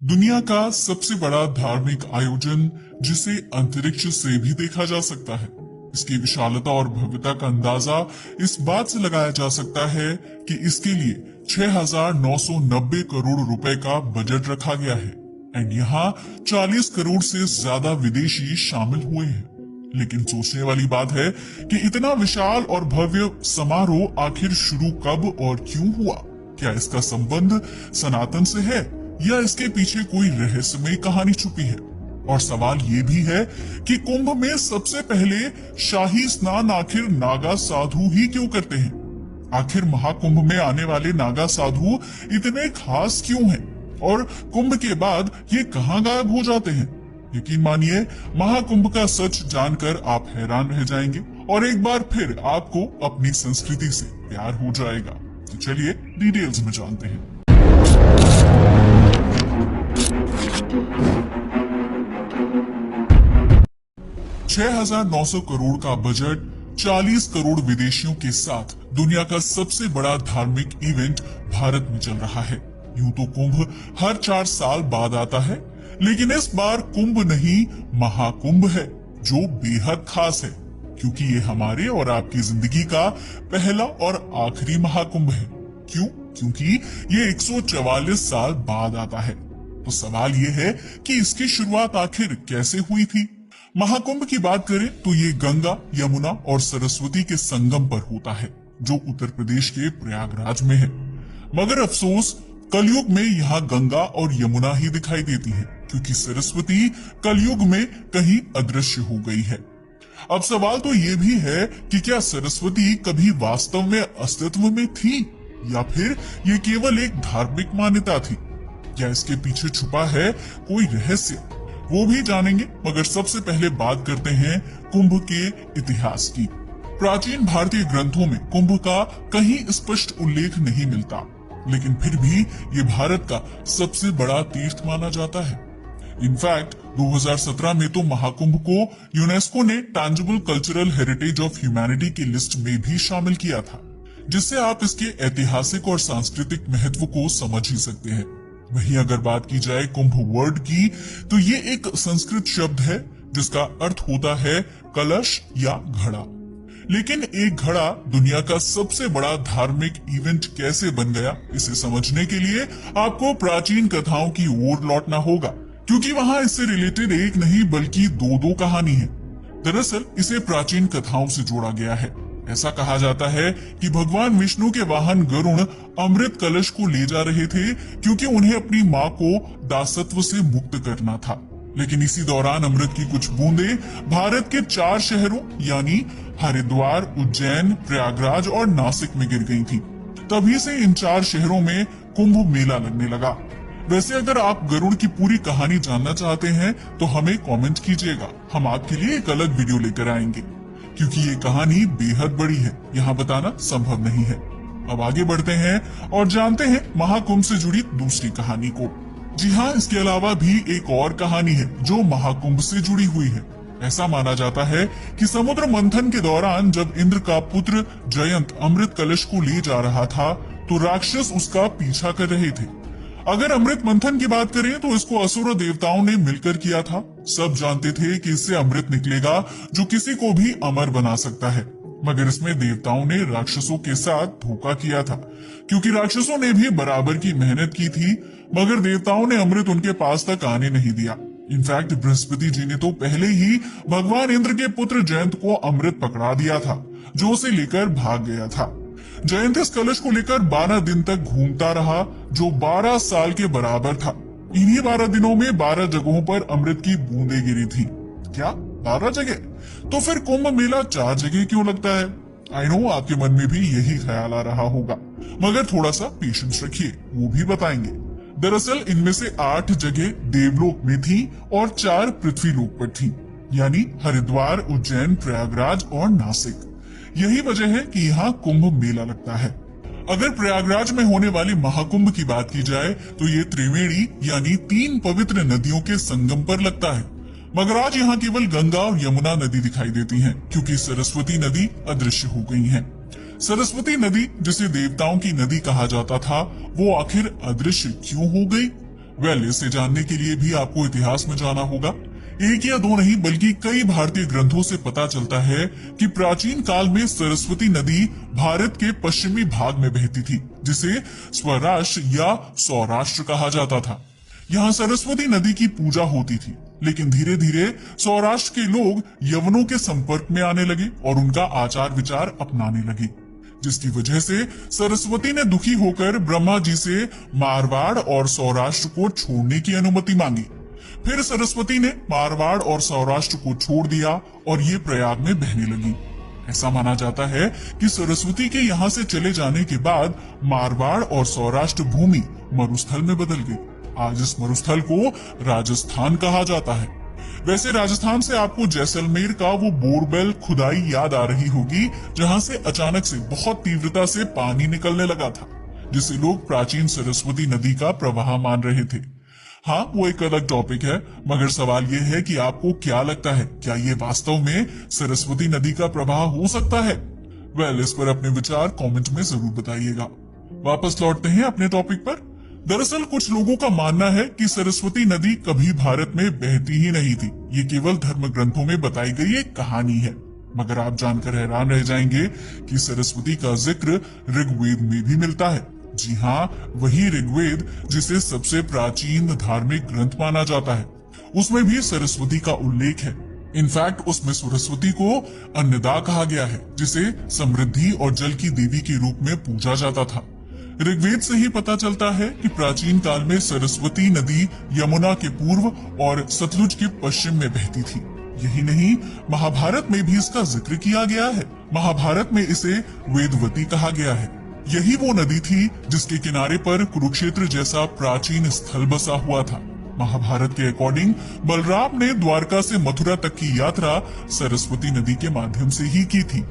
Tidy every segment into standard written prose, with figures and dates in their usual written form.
दुनिया का सबसे बड़ा धार्मिक आयोजन जिसे अंतरिक्ष से भी देखा जा सकता है। इसकी विशालता और भव्यता का अंदाजा इस बात से लगाया जा सकता है कि इसके लिए 6,990 करोड़ रुपए का बजट रखा गया है एंड यहाँ 40 करोड़ से ज्यादा विदेशी शामिल हुए हैं। लेकिन सोचने वाली बात है कि इतना विशाल और भव्य समारोह आखिर शुरू कब और क्यों हुआ? क्या इसका संबंध सनातन से है या इसके पीछे कोई रहस्यमयी कहानी छुपी है? और सवाल ये भी है कि कुंभ में सबसे पहले शाही स्नान आखिर नागा साधु ही क्यों करते हैं? आखिर महाकुंभ में आने वाले नागा साधु इतने खास क्यों हैं? और कुंभ के बाद ये कहाँ गायब हो जाते हैं? यकीन मानिए, महाकुंभ का सच जानकर आप हैरान रह जाएंगे और एक बार फिर आपको अपनी संस्कृति से प्यार हो जाएगा। तो चलिए डिटेल्स में जानते हैं। 6,900 करोड़ का बजट, 40 करोड़ विदेशियों के साथ दुनिया का सबसे बड़ा धार्मिक इवेंट भारत में चल रहा है। यूं तो कुंभ हर 4 साल बाद आता है, लेकिन इस बार कुंभ नहीं महाकुंभ है, जो बेहद खास है क्योंकि ये हमारे और आपकी जिंदगी का पहला और आखिरी महाकुंभ है। क्यों? क्योंकि ये 144 साल बाद आता है। तो सवाल ये है कि इसकी शुरुआत आखिर कैसे हुई थी? महाकुंभ की बात करें तो ये गंगा, यमुना और सरस्वती के संगम पर होता है, जो उत्तर प्रदेश के प्रयागराज में है। मगर अफसोस, कलयुग में यहाँ गंगा और यमुना ही दिखाई देती है, क्योंकि सरस्वती कलयुग में कहीं अदृश्य हो गई है। अब सवाल तो ये भी है कि क्या सरस्वती कभी वास्तव में अस्तित्व में थी या फिर ये केवल एक धार्मिक मान्यता थी? क्या इसके पीछे छुपा है कोई रहस्य? वो भी जानेंगे, मगर सबसे पहले बात करते हैं कुंभ के इतिहास की। प्राचीन भारतीय ग्रंथों में कुंभ का कहीं स्पष्ट उल्लेख नहीं मिलता, लेकिन फिर भी ये भारत का सबसे बड़ा तीर्थ माना जाता है। इनफैक्ट 2017 में तो महाकुंभ को यूनेस्को ने tangible cultural heritage of humanity की लिस्ट में भी शामिल किया था, जिससे आप इसके ऐतिहासिक और सांस्कृतिक महत्व को समझ ही सकते हैं। वहीं अगर बात की जाए कुंभ वर्ड की, तो ये एक संस्कृत शब्द है जिसका अर्थ होता है कलश या घड़ा। लेकिन एक घड़ा दुनिया का सबसे बड़ा धार्मिक इवेंट कैसे बन गया, इसे समझने के लिए आपको प्राचीन कथाओं की ओर लौटना होगा, क्योंकि वहां इससे रिलेटेड एक नहीं बल्कि दो क्हानी है। दरअसल इसे प्राचीन कथाओं से जोड़ा गया है। ऐसा कहा जाता है कि भगवान विष्णु के वाहन गरुण अमृत कलश को ले जा रहे थे, क्योंकि उन्हें अपनी माँ को दासत्व से मुक्त करना था। लेकिन इसी दौरान अमृत की कुछ बूंदें भारत के 4 शहरों यानी हरिद्वार, उज्जैन, प्रयागराज और नासिक में गिर गई थी। तभी से इन 4 शहरों में कुंभ मेला लगने लगा। वैसे अगर आप गरुड़ की पूरी कहानी जानना चाहते हैं तो हमें कमेंट कीजिएगा, हम आपके लिए एक अलग वीडियो लेकर आएंगे, क्योंकि ये कहानी बेहद बड़ी है, यहाँ बताना संभव नहीं है। अब आगे बढ़ते हैं और जानते हैं महाकुंभ से जुड़ी दूसरी कहानी को। जी हाँ, इसके अलावा भी एक और कहानी है जो महाकुंभ से जुड़ी हुई है। ऐसा माना जाता है कि समुद्र मंथन के दौरान जब इंद्र का पुत्र जयंत अमृत कलश को ले जा रहा था, तो राक्षस उसका पीछा कर रहे थे। अगर अमृत मंथन की बात करें तो इसको असुर देवताओं ने मिलकर किया था। सब जानते थे कि इससे अमृत निकलेगा जो किसी को भी अमर बना सकता है, मगर इसमें देवताओं ने राक्षसों के साथ धोखा किया था, क्योंकि राक्षसों ने भी बराबर की मेहनत की थी, मगर देवताओं ने अमृत उनके पास तक आने नहीं दिया। इनफैक्ट बृहस्पति जी ने तो पहले ही भगवान इंद्र के पुत्र जयंत को अमृत पकड़ा दिया था, जो उसे लेकर भाग गया था। जयंत इस कलश को लेकर 12 दिन तक घूमता रहा, जो 12 साल के बराबर था। इन्हीं 12 दिनों में 12 जगहों पर अमृत की बूंदें गिरी थी। क्या 12 जगह? तो फिर कुंभ मेला 4 जगह क्यों लगता है? आई नो आपके मन में भी यही ख्याल आ रहा होगा, मगर थोड़ा सा पेशेंस रखिए, वो भी बताएंगे। दरअसल इनमें से 8 जगह देवलोक में थी और 4 पृथ्वीलोक पर थी, यानी हरिद्वार, उज्जैन, प्रयागराज और नासिक। यही वजह है कि यहाँ कुंभ मेला लगता है। अगर प्रयागराज में होने वाली महाकुंभ की बात की जाए तो ये त्रिवेणी यानी 3 पवित्र नदियों के संगम पर लगता है, मगर आज यहाँ केवल गंगा और यमुना नदी दिखाई देती हैं, क्योंकि सरस्वती नदी अदृश्य हो गई है। सरस्वती नदी, जिसे देवताओं की नदी कहा जाता था, वो आखिर अदृश्य क्यों हो गई? इसे जानने के लिए भी आपको इतिहास में जाना होगा। एक या दो नहीं बल्कि कई भारतीय ग्रंथों से पता चलता है कि प्राचीन काल में सरस्वती नदी भारत के पश्चिमी भाग में बहती थी, जिसे स्वराष्ट्र या सौराष्ट्र कहा जाता था। यहाँ सरस्वती नदी की पूजा होती थी, लेकिन धीरे धीरे सौराष्ट्र के लोग यवनों के संपर्क में आने लगे और उनका आचार विचार अपनाने लगे, जिसकी वजह से सरस्वती ने दुखी होकर ब्रह्मा जी से मारवाड़ और सौराष्ट्र को छोड़ने की अनुमति मांगी। फिर सरस्वती ने मारवाड़ और सौराष्ट्र को छोड़ दिया और ये प्रयाग में बहने लगी। ऐसा माना जाता है कि सरस्वती के यहाँ से चले जाने के बाद मारवाड़ और सौराष्ट्र भूमि मरुस्थल में बदल गई। आज इस मरुस्थल को राजस्थान कहा जाता है। वैसे राजस्थान से आपको जैसलमेर का वो बोरवेल खुदाई याद आ रही होगी, जहाँ से अचानक से बहुत तीव्रता से पानी निकलने लगा था, जिसे लोग प्राचीन सरस्वती नदी का प्रवाह मान रहे थे। हाँ, वो एक अलग टॉपिक है, मगर सवाल ये है कि आपको क्या लगता है, क्या ये वास्तव में सरस्वती नदी का प्रवाह हो सकता है? इस पर अपने विचार कमेंट में जरूर बताइएगा। वापस लौटते हैं अपने टॉपिक पर। दरअसल कुछ लोगों का मानना है कि सरस्वती नदी कभी भारत में बहती ही नहीं थी। ये केवल धर्म ग्रंथों में बताई गई एक कहानी है। मगर आप जानकर हैरान रह जाएंगे कि सरस्वती का जिक्र ऋग्वेद में भी मिलता है। जी हाँ, वही ऋग्वेद जिसे सबसे प्राचीन धार्मिक ग्रंथ माना जाता है, उसमें भी सरस्वती का उल्लेख है। इनफैक्ट उसमें सरस्वती को अन्नदा कहा गया है, जिसे समृद्धि और जल की देवी के रूप में पूजा जाता था। ऋग्वेद से ही पता चलता है कि प्राचीन काल में सरस्वती नदी यमुना के पूर्व और सतलुज के पश्चिम में बहती थी। यही नहीं, महाभारत में भी इसका जिक्र किया गया है। महाभारत में इसे वेदवती कहा गया है। यही वो नदी थी जिसके किनारे पर कुरुक्षेत्र जैसा प्राचीन स्थल बसा हुआ था। महाभारत के अकॉर्डिंग बलराम ने द्वारका से मथुरा तक की यात्रा सरस्वती नदी के माध्यम से ही की थी।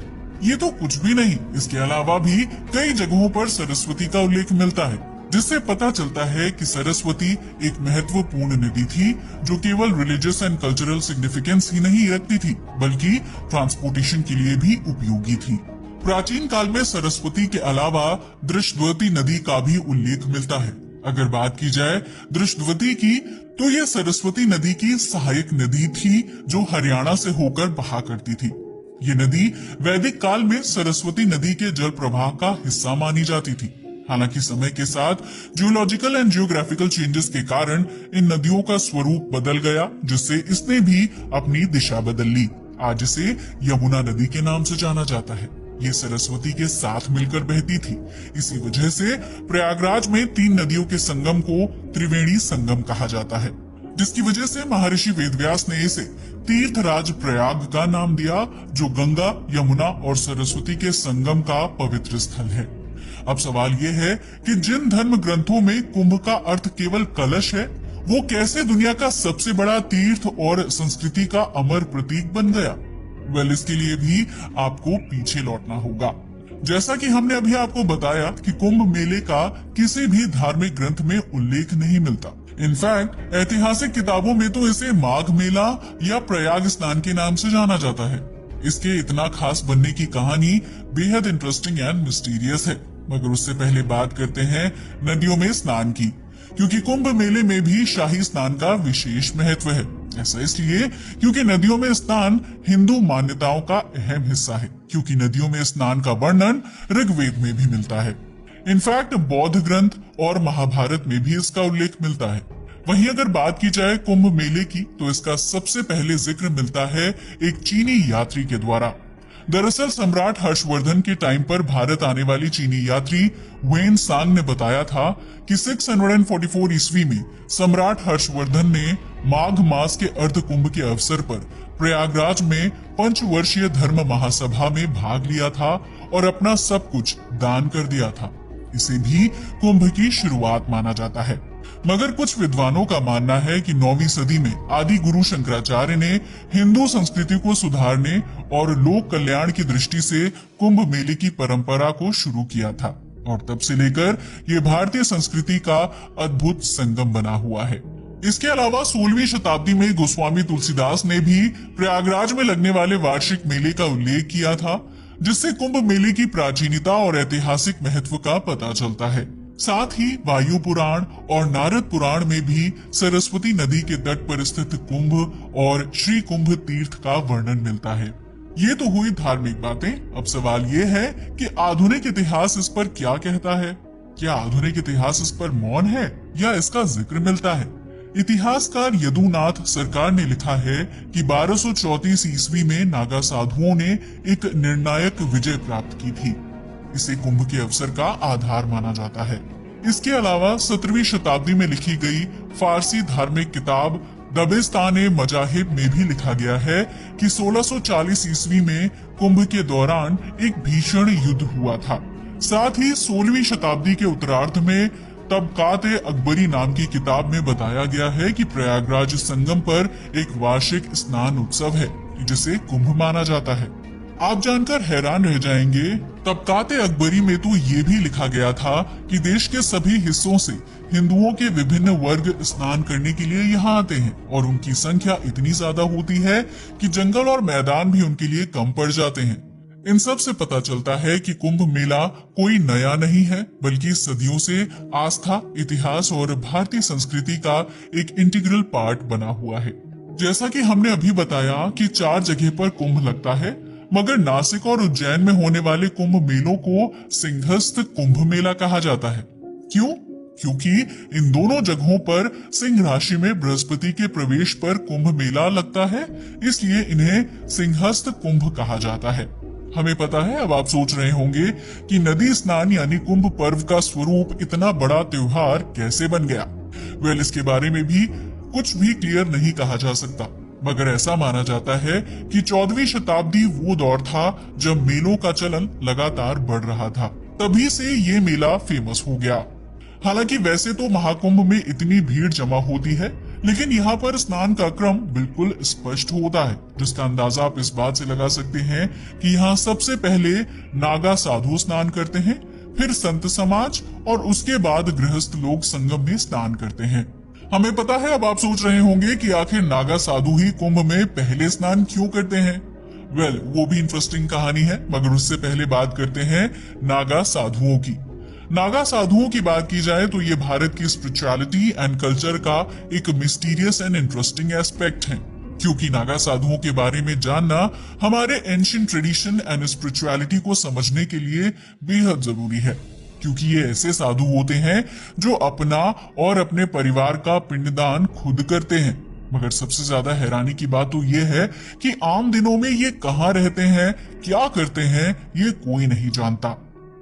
ये तो कुछ भी नहीं, इसके अलावा भी कई जगहों पर सरस्वती का उल्लेख मिलता है, जिससे पता चलता है कि सरस्वती एक महत्वपूर्ण नदी थी, जो केवल रिलीजियस एंड कल्चरल सिग्निफिकेंस ही नहीं रखती थी, बल्कि ट्रांसपोर्टेशन के लिए भी उपयोगी थी। प्राचीन काल में सरस्वती के अलावा दृष्टवती नदी का भी उल्लेख मिलता है। अगर बात की जाए दृष्टवती की, तो यह सरस्वती नदी की सहायक नदी थी, जो हरियाणा से होकर बहा करती थी। ये नदी वैदिक काल में सरस्वती नदी के जल प्रवाह का हिस्सा मानी जाती थी। हालांकि समय के साथ जियोलॉजिकल एंड जियोग्राफिकल चेंजेस के कारण इन नदियों का स्वरूप बदल गया, जिससे इसने भी अपनी दिशा बदल ली। आज इसे यमुना नदी के नाम से जाना जाता है। ये सरस्वती के साथ मिलकर बहती थी। इसी वजह से प्रयागराज में 3 नदियों के संगम को त्रिवेणी संगम कहा जाता है, जिसकी वजह से महर्षि वेदव्यास ने इसे तीर्थराज प्रयाग का नाम दिया, जो गंगा, यमुना और सरस्वती के संगम का पवित्र स्थल है। अब सवाल ये है कि जिन धर्म ग्रंथों में कुंभ का अर्थ केवल कलश है, वो कैसे दुनिया का सबसे बड़ा तीर्थ और संस्कृति का अमर प्रतीक बन गया? इसके लिए भी आपको पीछे लौटना होगा। जैसा कि हमने अभी आपको बताया कि कुंभ मेले का किसी भी धार्मिक ग्रंथ में उल्लेख नहीं मिलता। इनफैक्ट ऐतिहासिक किताबों में तो इसे माघ मेला या प्रयाग स्नान के नाम से जाना जाता है। इसके इतना खास बनने की कहानी बेहद इंटरेस्टिंग एंड मिस्टीरियस है। मगर उससे पहले बात करते हैं नदियों में स्नान की, क्योंकि कुंभ मेले में भी शाही स्नान का विशेष महत्व है। ऐसा इसलिए क्योंकि नदियों में स्नान हिंदू मान्यताओं का अहम हिस्सा है, क्योंकि नदियों में स्नान का वर्णन ऋग्वेद में भी मिलता है। इनफैक्ट बौद्ध ग्रंथ और महाभारत में भी इसका उल्लेख मिलता है। वहीं अगर बात की जाए कुंभ मेले की, तो इसका सबसे पहले जिक्र मिलता है एक चीनी यात्री के द्वारा। दरअसल सम्राट हर्षवर्धन के टाइम पर भारत आने वाली चीनी यात्री वेन सांग ने बताया था कि 644 ईस्वी में सम्राट हर्षवर्धन ने माघ मास के अर्ध कुंभ के अवसर पर प्रयागराज में पंचवर्षीय धर्म महासभा में भाग लिया था और अपना सब कुछ दान कर दिया था। इसे भी कुंभ की शुरुआत माना जाता है। मगर कुछ विद्वानों का मानना है कि 9वीं सदी में आदि गुरु शंकराचार्य ने हिंदू संस्कृति को सुधारने और लोक कल्याण की दृष्टि से कुंभ मेले की परंपरा को शुरू किया था, और तब से लेकर ये भारतीय संस्कृति का अद्भुत संगम बना हुआ है। इसके अलावा 16वीं शताब्दी में गोस्वामी तुलसीदास ने भी प्रयागराज में लगने वाले वार्षिक मेले का उल्लेख किया था, जिससे कुंभ मेले की प्राचीनता और ऐतिहासिक महत्व का पता चलता है। साथ ही वायु पुराण और नारद पुराण में भी सरस्वती नदी के तट पर स्थित कुंभ और श्री कुंभ तीर्थ का वर्णन मिलता है। ये तो हुई धार्मिक बातें। अब सवाल ये है कि आधुनिक इतिहास इस पर क्या कहता है। क्या आधुनिक इतिहास इस पर मौन है या इसका जिक्र मिलता है? इतिहासकार यदुनाथ सरकार ने लिखा है कि 1234 ईस्वी में नागा साधुओं ने एक निर्णायक विजय प्राप्त की थी। इसे कुंभ के अवसर का आधार माना जाता है। इसके अलावा 17वीं शताब्दी में लिखी गई फारसी धार्मिक किताब दबिस्तान-ए मजाहिब में भी लिखा गया है कि 1640 ईस्वी में कुंभ के दौरान एक भीषण युद्ध हुआ था। साथ ही 16वीं शताब्दी के उत्तरार्ध में तबकात-ए-अकबरी नाम की किताब में बताया गया है कि प्रयागराज संगम पर एक वार्षिक स्नान उत्सव है जिसे कुंभ माना जाता है। आप जानकर हैरान रह जाएंगे, तबकात-ए-अकबरी में तो ये भी लिखा गया था कि देश के सभी हिस्सों से हिंदुओं के विभिन्न वर्ग स्नान करने के लिए यहाँ आते हैं और उनकी संख्या इतनी ज्यादा होती है कि जंगल और मैदान भी उनके लिए कम पड़ जाते हैं। इन सब से पता चलता है कि कुंभ मेला कोई नया नहीं है, बल्कि सदियों से आस्था, इतिहास और भारतीय संस्कृति का एक इंटीग्रल पार्ट बना हुआ है। जैसा कि हमने अभी बताया कि 4 जगह पर कुंभ लगता है, मगर नासिक और उज्जैन में होने वाले कुंभ मेलों को सिंहस्थ कुंभ मेला कहा जाता है। क्यों? क्योंकि इन दोनों जगहों पर सिंह राशि में बृहस्पति के प्रवेश पर कुंभ मेला लगता है, इसलिए इन्हें सिंहस्थ कुंभ कहा जाता है। हमें पता है, अब आप सोच रहे होंगे कि नदी स्नान यानी कुंभ पर्व का स्वरूप इतना बड़ा त्योहार कैसे बन गया। वेल, इसके बारे में भी कुछ भी क्लियर नहीं कहा जा सकता, मगर ऐसा माना जाता है कि 14वीं शताब्दी वो दौर था जब मेलों का चलन लगातार बढ़ रहा था। तभी से ये मेला फेमस हो गया। हालांकि वैसे तो महाकुंभ में इतनी भीड़ जमा होती है, लेकिन यहाँ पर स्नान का क्रम बिल्कुल स्पष्ट होता है, जिसका अंदाजा आप इस बात से लगा सकते हैं कि यहाँ सबसे पहले नागा साधु स्नान करते हैं, फिर संत समाज और उसके बाद गृहस्थ लोग संगम में स्नान करते हैं। हमें पता है, अब आप सोच रहे होंगे कि आखिर नागा साधु ही कुंभ में पहले स्नान क्यों करते हैं। वेल, वो भी इंटरेस्टिंग कहानी है, मगर उससे पहले बात करते हैं नागा साधुओं की। नागा साधुओं की बात की जाए तो ये भारत की स्पिरिचुअलिटी एंड कल्चर का एक मिस्टीरियस एंड इंटरेस्टिंग एस्पेक्ट है, क्योंकि नागा साधुओं के बारे में जानना हमारे एंशिएंट ट्रेडिशन एंड स्पिरिचुअलिटी को समझने के लिए बेहद जरूरी है, क्योंकि ये ऐसे साधु होते हैं जो अपना और अपने परिवार का पिंडदान खुद करते हैं। मगर सबसे ज्यादा हैरानी की बात तो ये है कि आम दिनों में ये कहाँ रहते हैं, क्या करते हैं, ये कोई नहीं जानता।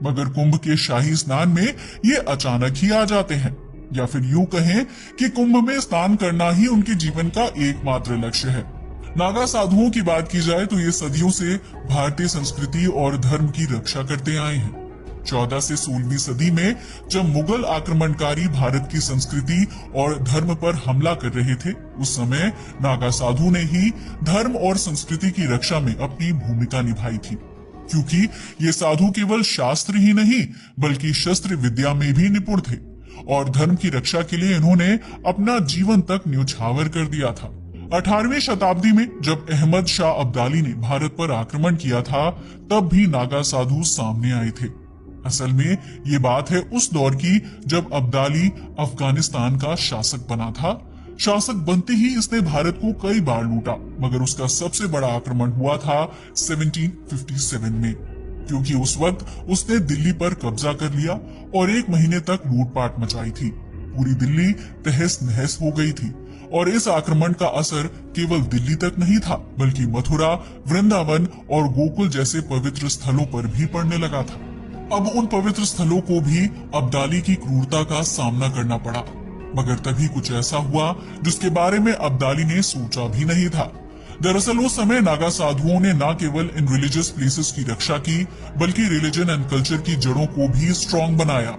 मगर कुंभ के शाही स्नान में ये अचानक ही आ जाते हैं, या फिर यूं कहें कि कुंभ में स्नान करना ही उनके जीवन का एकमात्र लक्ष्य है। नागा साधुओं की बात की जाए तो ये सदियों से भारतीय संस्कृति और धर्म की रक्षा करते आए हैं। 14 से 16वीं सदी में जब मुगल आक्रमणकारी भारत की संस्कृति और धर्म पर हमला कर रहे थे, उस समय नागा साधु ने ही धर्म और संस्कृति की रक्षा में अपनी भूमिका निभाई थी, क्योंकि ये साधु केवल शास्त्र ही नहीं बल्कि शस्त्र विद्या में भी निपुण थे और धर्म की रक्षा के लिए इन्होंने अपना जीवन तक न्यौछावर कर दिया था। 18वीं शताब्दी में जब अहमद शाह अब्दाली ने भारत पर आक्रमण किया था, तब भी नागा साधु सामने आए थे। असल में ये बात है उस दौर की जब अब्दाली अफगानिस्तान का शासक बना था। शासक बनते ही इसने भारत को कई बार लूटा, मगर उसका सबसे बड़ा आक्रमण हुआ था 1757 में, क्योंकि उस वक्त उसने दिल्ली पर कब्जा कर लिया और 1 महीने तक लूटपाट मचाई थी। पूरी दिल्ली तहस नहस हो गई थी और इस आक्रमण का असर केवल दिल्ली तक नहीं था, बल्कि मथुरा, वृंदावन और गोकुल जैसे पवित्र स्थलों पर भी पड़ने लगा था। अब उन पवित्र स्थलों को भी अब्दाली की क्रूरता का सामना करना पड़ा, मगर तभी कुछ ऐसा हुआ जिसके बारे में अब्दाली ने सोचा भी नहीं था। दरअसल उस समय नागा साधुओं ने न केवल इन रिलीजियस प्लेसेस की रक्षा की, बल्कि रिलीजन एंड कल्चर की जड़ों को भी स्ट्रॉन्ग बनाया।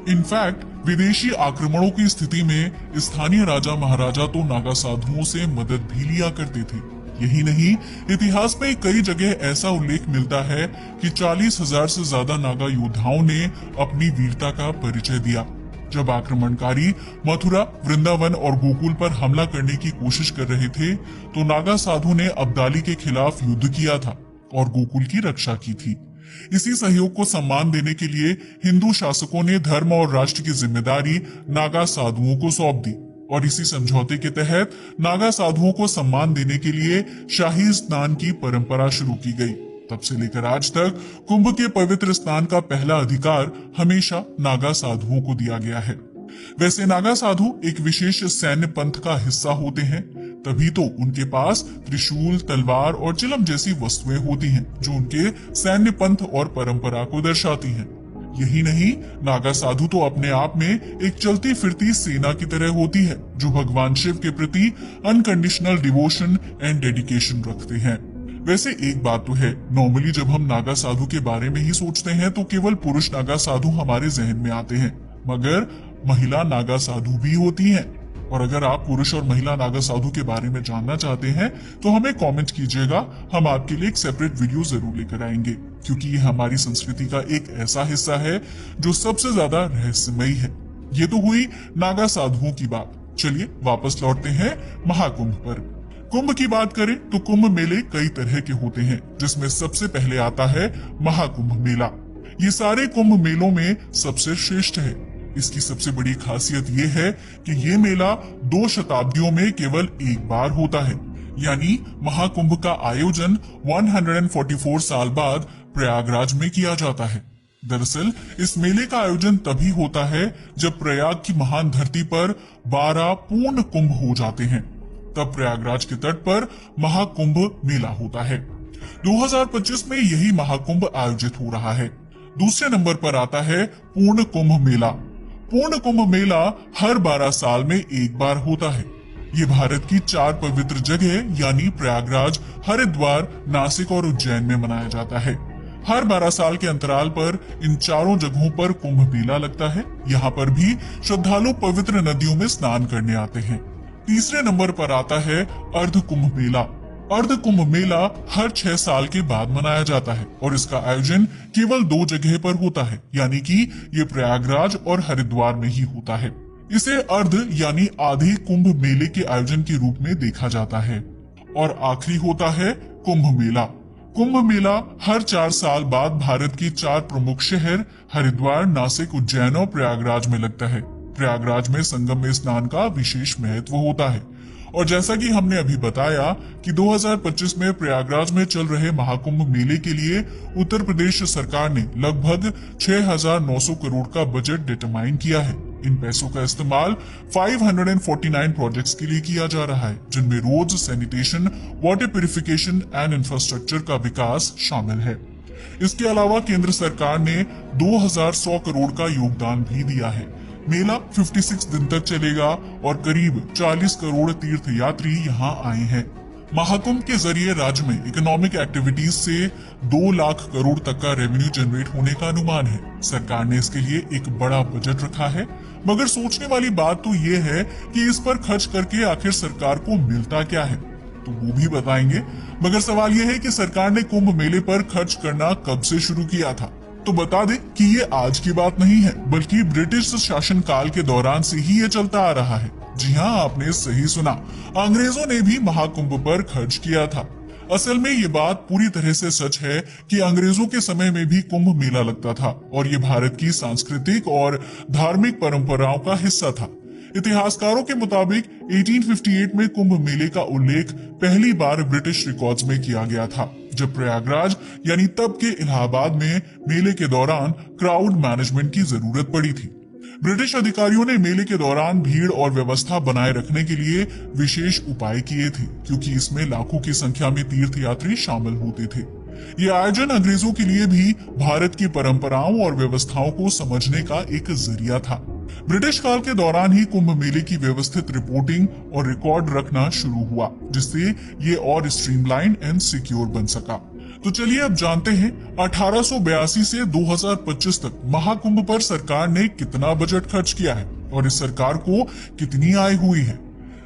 इनफैक्ट विदेशी आक्रमणों की स्थिति में स्थानीय राजा महाराजा तो नागा साधुओं से मदद भी लिया करते थे। यही नहीं, इतिहास में कई जगह ऐसा उल्लेख मिलता है कि 40,000 से ज्यादा नागा योद्धाओं ने अपनी वीरता का परिचय दिया। जब आक्रमणकारी मथुरा, वृंदावन और गोकुल पर हमला करने की कोशिश कर रहे थे, तो नागा साधु ने अब्दाली के खिलाफ युद्ध किया था और गोकुल की रक्षा की थी। इसी सहयोग को सम्मान देने के लिए हिंदू शासकों ने धर्म और राष्ट्र की जिम्मेदारी नागा साधुओं को सौंप दी और इसी समझौते के तहत नागा साधुओं को सम्मान देने के लिए शाही स्नान की परंपरा शुरू की गई। तब से लेकर आज तक कुंभ के पवित्र स्नान का पहला अधिकार हमेशा नागा साधुओं को दिया गया है। वैसे नागा साधु एक विशेष सैन्य पंथ का हिस्सा होते हैं, तभी तो उनके पास त्रिशूल, तलवार और चिलम जैसी वस्तुएं होती हैं, जो उनके सैन्य पंथ और परंपरा को दर्शाती हैं। यही नहीं, नागा साधु तो अपने आप में एक चलती फिरती सेना की तरह होती है, जो भगवान शिव के प्रति अनकंडीशनल डिवोशन एंड डेडिकेशन रखते हैं। वैसे एक बात तो है, नॉर्मली जब हम नागा साधु के बारे में ही सोचते हैं तो केवल पुरुष नागा साधु हमारे जहन में आते हैं, मगर महिला नागा साधु भी होती हैं। और अगर आप पुरुष और महिला नागा साधु के बारे में जानना चाहते हैं तो हमें कमेंट कीजिएगा, हम आपके लिए एक सेपरेट वीडियो जरूर लेकर आएंगे, क्योंकि ये हमारी संस्कृति का एक ऐसा हिस्सा है जो सबसे ज्यादा रहस्यमयी है। ये तो हुई नागा साधुओं की बात। चलिए वापस लौटते हैं महाकुंभ पर। कुंभ की बात करें तो कुंभ मेले कई तरह के होते हैं, जिसमें सबसे पहले आता है महाकुंभ मेला। ये सारे कुंभ मेलों में सबसे श्रेष्ठ है। इसकी सबसे बड़ी खासियत ये है कि ये मेला 2 शताब्दियों में केवल एक बार होता है, यानी महाकुंभ का आयोजन 144 साल बाद प्रयागराज में किया जाता है। दरअसल इस मेले का आयोजन तभी होता है जब प्रयाग की महान धरती पर 12 पूर्ण कुंभ हो जाते हैं, तब प्रयागराज के तट पर महाकुंभ मेला होता है। 2025 में यही महाकुंभ आयोजित हो रहा है। दूसरे नंबर पर आता है पूर्ण कुंभ मेला। पूर्ण कुंभ मेला हर 12 साल में एक बार होता है। ये भारत की 4 पवित्र जगह यानी प्रयागराज, हरिद्वार, नासिक और उज्जैन में मनाया जाता है। हर 12 साल के अंतराल पर इन चारों जगहों पर कुंभ मेला लगता है। यहाँ पर भी श्रद्धालु पवित्र नदियों में स्नान करने आते हैं। तीसरे नंबर पर आता है अर्ध कुंभ मेला। अर्ध कुंभ मेला हर 6 साल के बाद मनाया जाता है और इसका आयोजन केवल 2 जगह पर होता है, यानी कि ये प्रयागराज और हरिद्वार में ही होता है। इसे अर्ध यानी आधे कुंभ मेले के आयोजन के रूप में देखा जाता है। और आखिरी होता है कुंभ मेला। कुंभ मेला हर 4 साल बाद भारत के 4 प्रमुख शहर हरिद्वार, नासिक, उज्जैन और प्रयागराज में लगता है। प्रयागराज में संगम में स्नान का विशेष महत्व होता है। और जैसा कि हमने अभी बताया कि 2025 में प्रयागराज में चल रहे महाकुंभ मेले के लिए उत्तर प्रदेश सरकार ने लगभग 6,900 करोड़ का बजट डिटरमाइन किया है। इन पैसों का इस्तेमाल 549 प्रोजेक्ट्स के लिए किया जा रहा है, जिनमें roads, sanitation, water purification and infrastructure का विकास शामिल है। इसके अलावा केंद्र सरकार ने 2,100 करोड़ का योगदान भी दिया है। मेला 56 दिन तक चलेगा और करीब 40 करोड़ तीर्थ यात्री यहाँ आए हैं। महाकुंभ के जरिए राज्य में इकोनॉमिक एक्टिविटीज से 2 लाख करोड़ तक का रेवेन्यू जनरेट होने का अनुमान है। सरकार ने इसके लिए एक बड़ा बजट रखा है, मगर सोचने वाली बात तो ये है कि इस पर खर्च करके आखिर सरकार को मिलता क्या है, तो वो भी बताएंगे। मगर सवाल ये है कि सरकार ने कुंभ मेले पर खर्च करना कब से शुरू किया था। तो बता दें कि ये आज की बात नहीं है, बल्कि ब्रिटिश शासन काल के दौरान से ही ये चलता आ रहा है। जी हाँ, आपने सही सुना, अंग्रेजों ने भी महाकुंभ पर खर्च किया था। असल में ये बात पूरी तरह से सच है कि अंग्रेजों के समय में भी कुंभ मेला लगता था और ये भारत की सांस्कृतिक और धार्मिक परंपराओं का हिस्सा था। इतिहासकारों के मुताबिक 1858 में कुंभ मेले का उल्लेख पहली बार ब्रिटिश रिकॉर्ड्स में किया गया था, जब प्रयागराज यानी तब के इलाहाबाद में मेले के दौरान क्राउड मैनेजमेंट की जरूरत पड़ी थी। ब्रिटिश अधिकारियों ने मेले के दौरान भीड़ और व्यवस्था बनाए रखने के लिए विशेष उपाय किए थे, क्योंकि इसमें लाखों की संख्या में तीर्थ यात्री शामिल होते थे। ये आयोजन अंग्रेजों के लिए भी भारत की परंपराओं और व्यवस्थाओं को समझने का एक जरिया था। ब्रिटिश काल के दौरान ही कुंभ मेले की व्यवस्थित रिपोर्टिंग और रिकॉर्ड रखना शुरू हुआ, जिससे ये और स्ट्रीमलाइन एंड सिक्योर बन सका। तो चलिए अब जानते हैं 1882 से 2025 तक महाकुंभ पर सरकार ने कितना बजट खर्च किया है और इस सरकार को कितनी आय हुई है।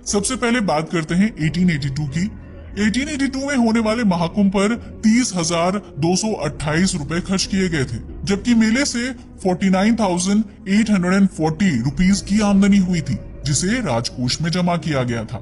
सबसे पहले बात करते हैं 1882 की। 1882 में होने वाले महाकुंभ पर 30,228 रुपए खर्च किए गए थे, जबकि मेले से 49,840 रुपीस की आमदनी हुई थी, जिसे राजकोष में जमा किया गया था।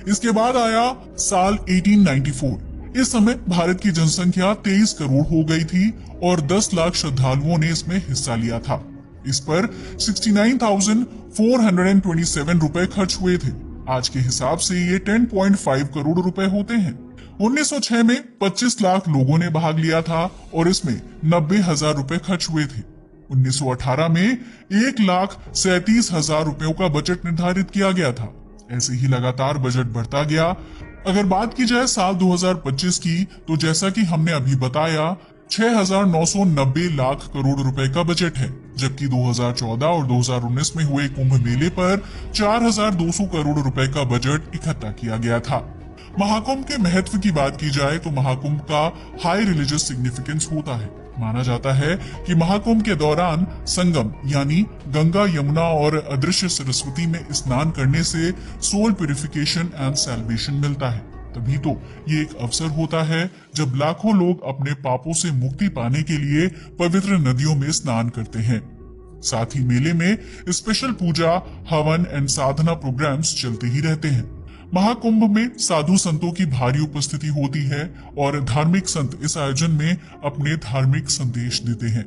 इसके बाद आया साल 1894। इस समय भारत की जनसंख्या 23 करोड़ हो गई थी और 10 लाख श्रद्धालुओं ने इसमें हिस्सा लिया था। इस पर 69,427 रुपए खर्च हुए थे। आज के हिसाब से ये 10.5 करोड़ रुपए होते हैं। 1906 में 25 लाख लोगों ने भाग लिया था और इसमें 90,000 रुपए खर्च हुए थे। 1918 में 1,37,000 रुपयों का बजट निर्धारित किया गया था। ऐसे ही लगातार बजट बढ़ता गया। अगर बात की जाए साल 2025 की, तो जैसा कि हमने अभी बताया 6,990 लाख करोड़ रुपए का बजट है, जबकि 2014 और 2019 में हुए कुंभ मेले पर 4,200 करोड़ रुपए का बजट इकट्ठा किया गया था। महाकुंभ के महत्व की बात की जाए तो महाकुंभ का हाई रिलीजियस सिग्निफिकेंस होता है। माना जाता है कि महाकुंभ के दौरान संगम यानी गंगा, यमुना और अदृश्य सरस्वती में स्नान करने से सोल प्यूरिफिकेशन एंड सैल्वेशन मिलता है। तभी तो ये एक अवसर होता है जब लाखों लोग अपने पापों से मुक्ति पाने के लिए पवित्र नदियों में स्नान करते हैं। साथ ही मेले में स्पेशल पूजा, हवन एंड साधना प्रोग्राम्स चलते ही रहते हैं। महाकुंभ में साधु संतों की भारी उपस्थिति होती है और धार्मिक संत इस आयोजन में अपने धार्मिक संदेश देते हैं।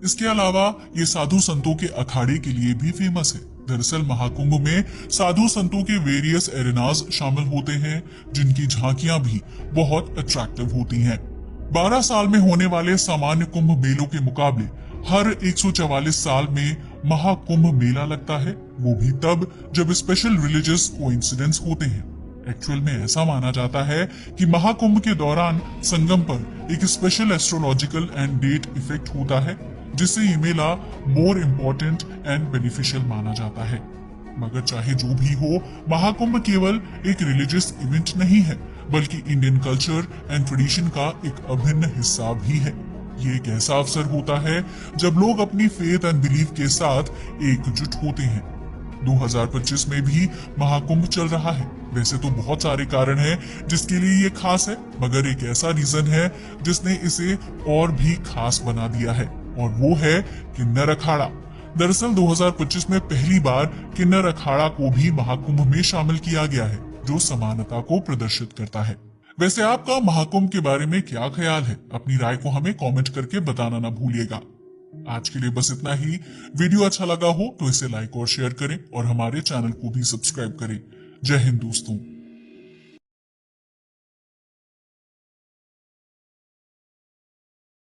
इसके अलावा ये साधु संतों के अखाड़े के लिए भी फेमस है। दरअसल महाकुंभ में साधु संतों के वेरियस एरेनाज शामिल होते हैं, जिनकी झांकियां भी बहुत अट्रैक्टिव होती हैं। 12 साल में होने वाले सामान्य कुंभ मेलों के मुकाबले हर 144 साल में महाकुंभ मेला लगता है, वो भी तब जब स्पेशल रिलीजियस कोइंसिडेंस होते हैं। एक्चुअल में ऐसा माना जाता है कि महाकुंभ के दौरान संगम पर एक special astrological and date effect होता है, जिससे ये मेला मोर इम्पोर्टेंट एंड बेनिफिशियल माना जाता है। मगर चाहे जो भी हो, महाकुंभ केवल एक रिलीजियस इवेंट नहीं है, बल्कि इंडियन कल्चर एंड ट्रेडिशन का एक अभिन्न हिस्सा भी है। ये एक ऐसा अवसर होता है जब लोग अपनी फेथ एंड बिलीफ के साथ एकजुट होते हैं। 2025 में भी महाकुंभ चल रहा है। वैसे तो बहुत सारे कारण हैं जिसके लिए ये खास है, मगर एक ऐसा रीजन है जिसने इसे और भी खास बना दिया है, और वो है किन्नर अखाड़ा। दरअसल 2025 में पहली बार किन्नर अखाड़ा को भी महाकुंभ में शामिल किया गया है, जो समानता को प्रदर्शित करता है। वैसे आपका महाकुंभ के बारे में क्या ख्याल है? अपनी राय को हमें कमेंट करके बताना ना भूलिएगा। आज के लिए बस इतना ही। वीडियो अच्छा लगा हो तो इसे लाइक और शेयर करें और हमारे चैनल को भी सब्सक्राइब करें। जय हिंद दोस्तों।